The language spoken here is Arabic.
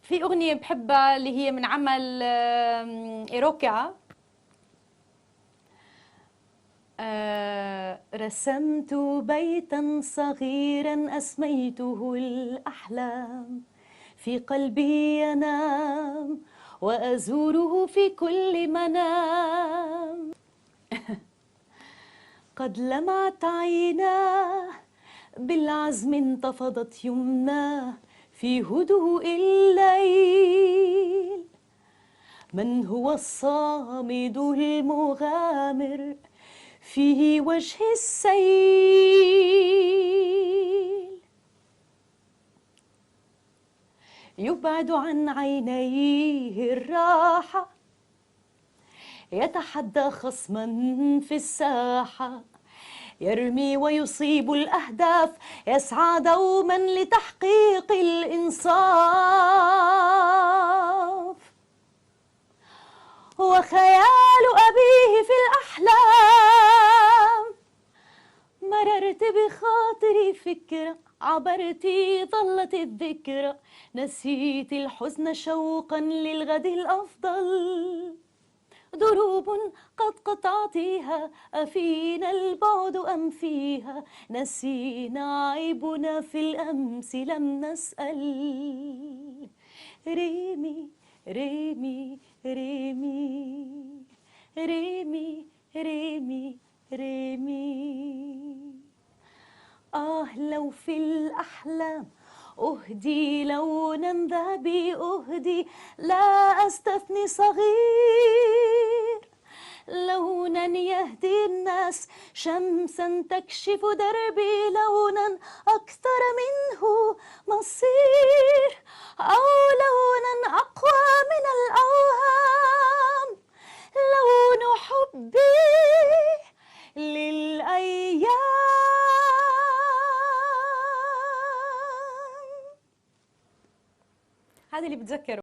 في أغنية بحبها اللي هي من عمل إيروكا. رسمت بيتا صغيرا أسميته الأحلام، في قلبي ينام وأزوره في كل منام. قد لمعت عيناه بالعزم انتفضت يمناه في هدوء الليل. من هو الصامد المغامر في وجه السيل؟ يبعد عن عينيه الراحة، يتحدى خصما في الساحة، يرمي ويصيب الأهداف، يسعى دوما لتحقيق الإنصاف. وخيال أبيه في الأحلام، مررت بخاطري فكرة، عبرتي ظلت الذكرى، نسيت الحزن شوقا للغد الأفضل. دروب قد قطعتيها، أفينا البعد أم فيها؟ نسينا عيبنا في الأمس لم نسأل. ريمي ريمي ريمي ريمي ريمي ريمي. لو في الأحلام أهدي لونا ذهبي أهدي، لا أستثني صغير، لونا يهدي الناس، شمسا تكشف دربي، لونا أكثر منه مصير، أو لونا أقوى من الأوهام، لون حبي للأيام. هذا اللي بتذكره.